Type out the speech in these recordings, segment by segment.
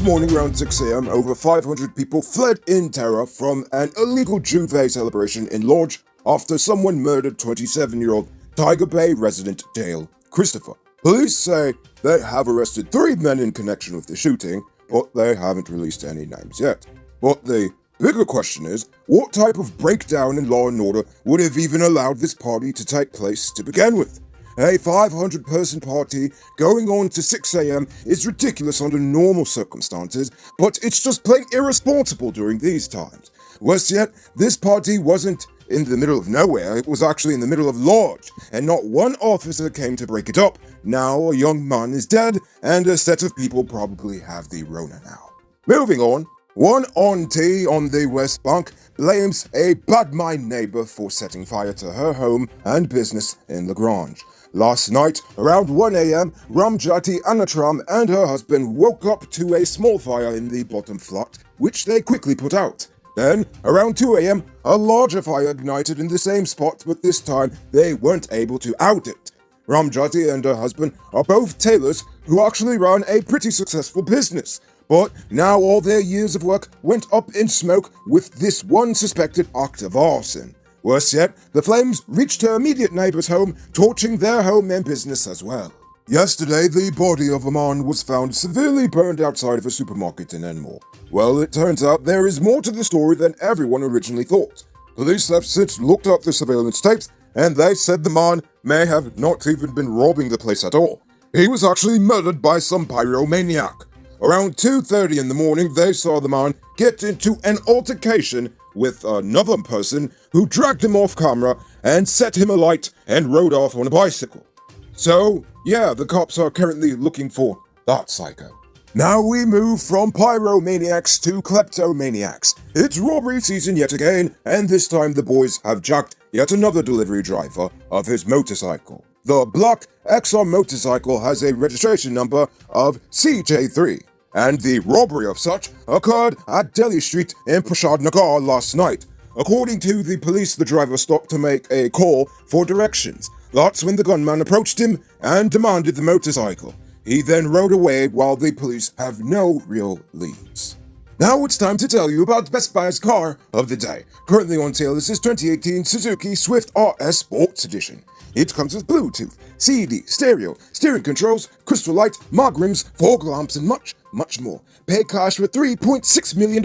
This morning around 6 a.m., over 500 people fled in terror from an illegal Juvenile celebration in Lagrange after someone murdered 27-year-old Tiger Bay resident Dale Christopher. Police say they have arrested 3 men in connection with the shooting, but they haven't released any names yet. But the bigger question is, what type of breakdown in law and order would have even allowed this party to take place to begin with? A 500-person party going on to 6 a.m. is ridiculous under normal circumstances, but it's just plain irresponsible during these times. Worse yet, this party wasn't in the middle of nowhere, it was actually in the middle of Lodge, and not one officer came to break it up. Now a young man is dead, and a set of people probably have the Rona now. Moving on, one auntie on the West Bank blames a bad-mind neighbor for setting fire to her home and business in Lagrange. Last night, around 1 a.m., Ramjati Anatram and her husband woke up to a small fire in the bottom flat, which they quickly put out. Then, around 2 a.m., a larger fire ignited in the same spot, but this time they weren't able to out it. Ramjati and her husband are both tailors who actually run a pretty successful business, but now all their years of work went up in smoke with this one suspected act of arson. Worse yet, the flames reached her immediate neighbor's home, torching their home and business as well. Yesterday, the body of a man was found severely burned outside of a supermarket in Enmore. Well, it turns out there is more to the story than everyone originally thought. Police have since looked up the surveillance tapes, and they said the man may have not even been robbing the place at all. He was actually murdered by some pyromaniac. Around 2:30 in the morning, they saw the man get into an altercation with another person who dragged him off camera and set him alight and rode off on a bicycle. So, yeah, the cops are currently looking for that psycho. Now we move from pyromaniacs to kleptomaniacs. It's robbery season yet again, and this time the boys have jacked yet another delivery driver of his motorcycle. The black Exxon motorcycle has a registration number of CJ3. And the robbery of such occurred at Delhi Street in Prasad Nagar last night. According to the police, the driver stopped to make a call for directions. That's when the gunman approached him and demanded the motorcycle. He then rode away while the police have no real leads. Now it's time to tell you about Best Buy's car of the day. Currently on sale is this 2018 Suzuki Swift RS Sports Edition. It comes with Bluetooth, CD, stereo, steering controls, crystal light, mag rims, fog lamps, and much more. Pay cash for $3.6 million,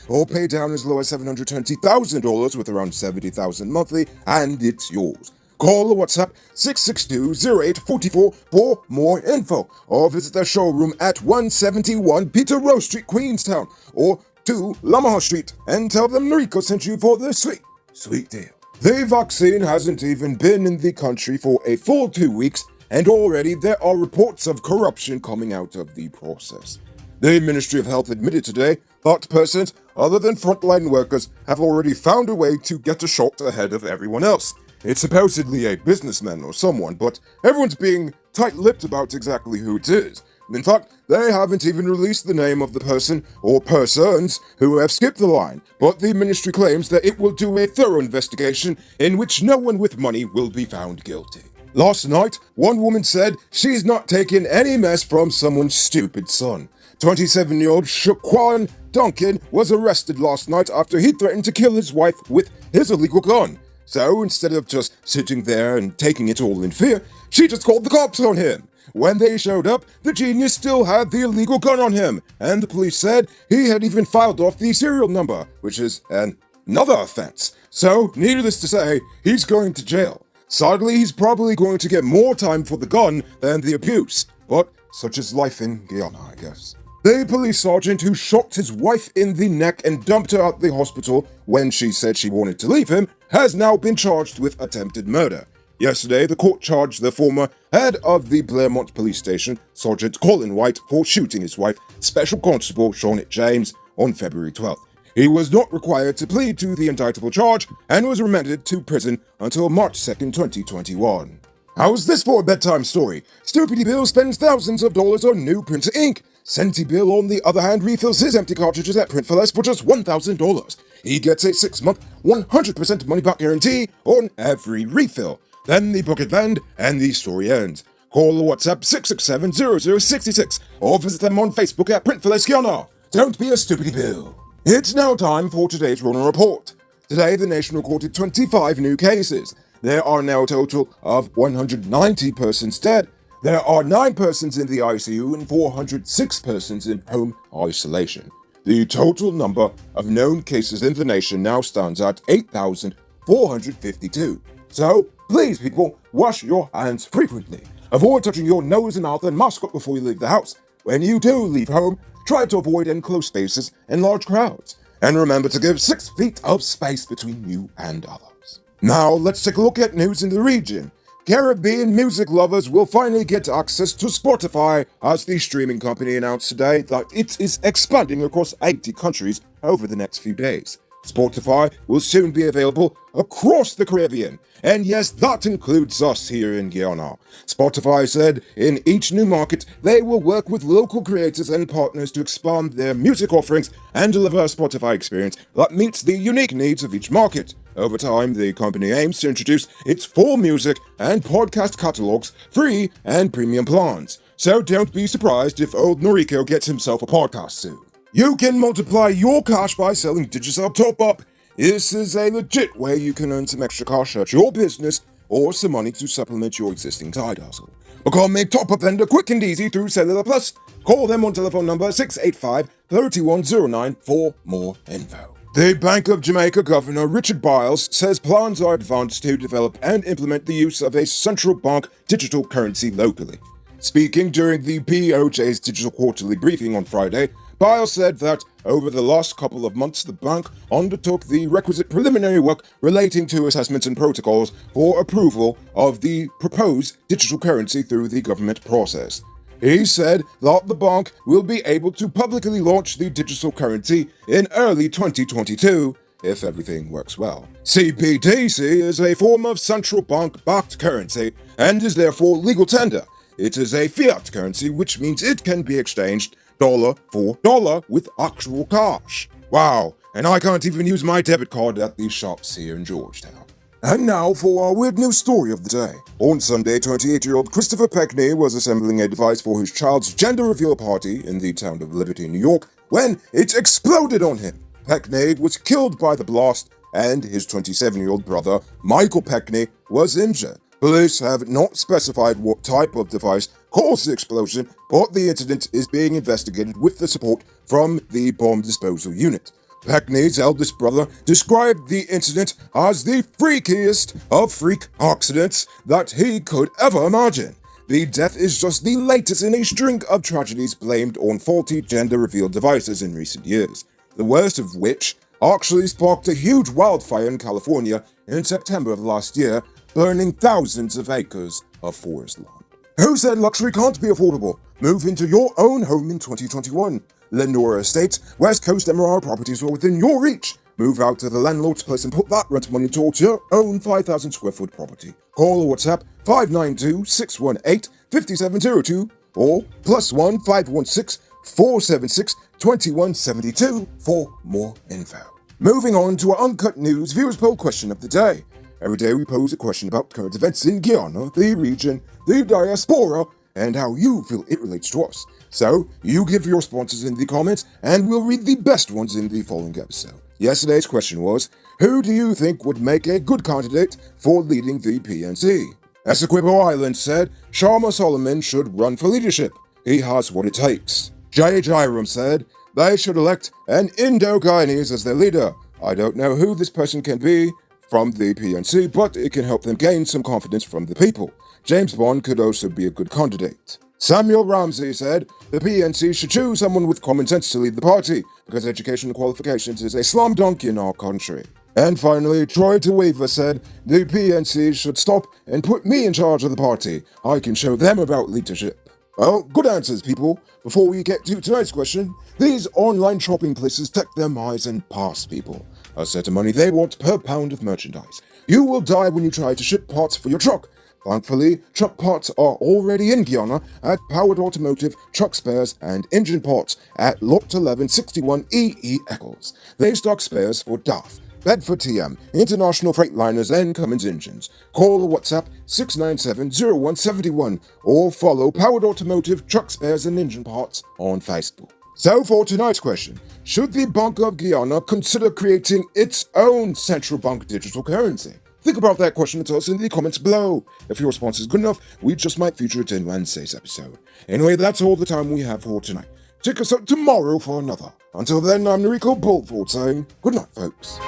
or pay down as low as $720,000 with around $70,000 monthly, and it's yours. Call or WhatsApp 662-0844 for more info, or visit their showroom at 171 Peter Rose Street, Queenstown, or 2 Lamaha Street, and tell them Noriko sent you for this sweet deal. The vaccine hasn't even been in the country for a full 2 weeks, and already there are reports of corruption coming out of the process. The Ministry of Health admitted today that persons other than frontline workers have already found a way to get a shot ahead of everyone else. It's supposedly a businessman or someone, but everyone's being tight-lipped about exactly who it is. In fact, they haven't even released the name of the person or persons who have skipped the line, but the ministry claims that it will do a thorough investigation in which no one with money will be found guilty. Last night, one woman said she's not taking any mess from someone's stupid son. 27-year-old Shaquan Duncan was arrested last night after he threatened to kill his wife with his illegal gun. So instead of just sitting there and taking it all in fear, she just called the cops on him. When they showed up, the genius still had the illegal gun on him, and the police said he had even filed off the serial number, which is another offense. So, needless to say, he's going to jail. Sadly, he's probably going to get more time for the gun than the abuse, but such is life in Guyana, I guess. The police sergeant who shot his wife in the neck and dumped her at the hospital when she said she wanted to leave him has now been charged with attempted murder. Yesterday, the court charged the former head of the Blairmont police station, Sergeant Colin White, for shooting his wife, Special Constable Shawnette James, on February 12th. He was not required to plead to the indictable charge and was remanded to prison until March 2nd, 2021. How's this for a bedtime story? Stupidity Bill spends thousands of dollars on new printer ink. Senti Bill, on the other hand, refills his empty cartridges at Print for Less for just $1,000. He gets a 6-month, 100% money-back guarantee on every refill. Then the book is banned and the story ends. Call or WhatsApp 667-0066 or visit them on Facebook at Printfulness Guyana. Don't be a stupidity bill. It's now time for today's Ronan Report. Today, the nation recorded 25 new cases. There are now a total of 190 persons dead. There are 9 persons in the ICU and 406 persons in home isolation. The total number of known cases in the nation now stands at 8,452. So, please people, wash your hands frequently. Avoid touching your nose and mouth and mask up before you leave the house. When you do leave home, try to avoid enclosed spaces and large crowds. And remember to give 6 feet of space between you and others. Now, let's take a look at news in the region. Caribbean music lovers will finally get access to Spotify, as the streaming company announced today that it is expanding across 80 countries over the next few days. Spotify will soon be available across the Caribbean, and yes, that includes us here in Guyana. Spotify said in each new market, they will work with local creators and partners to expand their music offerings and deliver a Spotify experience that meets the unique needs of each market. Over time, the company aims to introduce its full music and podcast catalogs, free and premium plans. So don't be surprised if old Noriko gets himself a podcast soon. You can multiply your cash by selling Digicel Top-Up. This is a legit way you can earn some extra cash at your business or some money to supplement your existing side hustle. Become a top-up vendor quick and easy through Cellular Plus. Call them on telephone number 685-3109 for more info. The Bank of Jamaica Governor Richard Biles says plans are advanced to develop and implement the use of a central bank digital currency locally. Speaking during the BOJ's digital quarterly briefing on Friday, Biles said that over the last couple of months, the bank undertook the requisite preliminary work relating to assessments and protocols for approval of the proposed digital currency through the government process. He said that the bank will be able to publicly launch the digital currency in early 2022 if everything works well. CBDC is a form of central bank-backed currency and is therefore legal tender. It is a fiat currency, which means it can be exchanged dollar for dollar with actual cash. Wow, and I can't even use my debit card at these shops here in Georgetown. And now for our weird news story of the day. On Sunday, 28-year-old Christopher Peckney was assembling a device for his child's gender reveal party in the town of Liberty, New York, when it exploded on him. Peckney was killed by the blast, and his 27-year-old brother, Michael Peckney, was injured. Police have not specified what type of device caused the explosion, but the incident is being investigated with the support from the bomb disposal unit. Peckney's eldest brother described the incident as the freakiest of freak accidents that he could ever imagine. The death is just the latest in a string of tragedies blamed on faulty gender reveal devices in recent years, the worst of which actually sparked a huge wildfire in California in September of last year, burning thousands of acres of forest land. Who said luxury can't be affordable? Move into your own home in 2021. Lenora Estates, West Coast MRR properties are within your reach. Move out to the landlord's place and put that rent money towards your own 5,000 square foot property. Call or WhatsApp 592-618-5702 or +1 516 476 2172 for more info. Moving on to our Uncut News viewers poll question of the day. Every day we pose a question about current events in Guyana, the region, the diaspora, and how you feel it relates to us. So, you give your responses in the comments, and we'll read the best ones in the following episode. Yesterday's question was, who do you think would make a good candidate for leading the PNC? Essequibo Island said, Sharma Solomon should run for leadership. He has what it takes. Jay Jairam said, they should elect an Indo-Guyanese as their leader. I don't know who this person can be from the PNC, but it can help them gain some confidence from the people. James Bond could also be a good candidate. Samuel Ramsey said, the PNC should choose someone with common sense to lead the party, because education qualifications is a slam dunk in our country. And finally, Troy DeWeaver said, the PNC should stop and put me in charge of the party. I can show them about leadership. Well, good answers, people. Before we get to tonight's question, these online shopping places take their eyes and pass people a set of money they want per pound of merchandise. You will die when you try to ship parts for your truck. Thankfully, truck parts are already in Guyana at Powered Automotive, Truck Spares, and Engine Parts at Lot 1161 EE Eccles. They stock spares for DAF, Bedford TM, International Freightliners and Cummins Engines. Call or WhatsApp 697-0171 or follow Powered Automotive, Truck Spares and Engine Parts on Facebook. So for tonight's question, should the Bank of Guyana consider creating its own central bank digital currency? Think about that question and tell us in the comments below. If your response is good enough, we just might feature it in Wednesday's episode. Anyway, that's all the time we have for tonight. Check us out tomorrow for another. Until then, I'm Noriko Boltford saying good night, folks.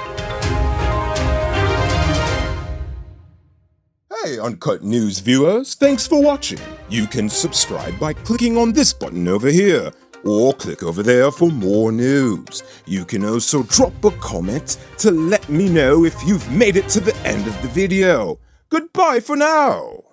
Hey, Uncut News viewers, thanks for watching. You can subscribe by clicking on this button over here, or click over there for more news. You can also drop a comment to let me know if you've made it to the end of the video. Goodbye for now.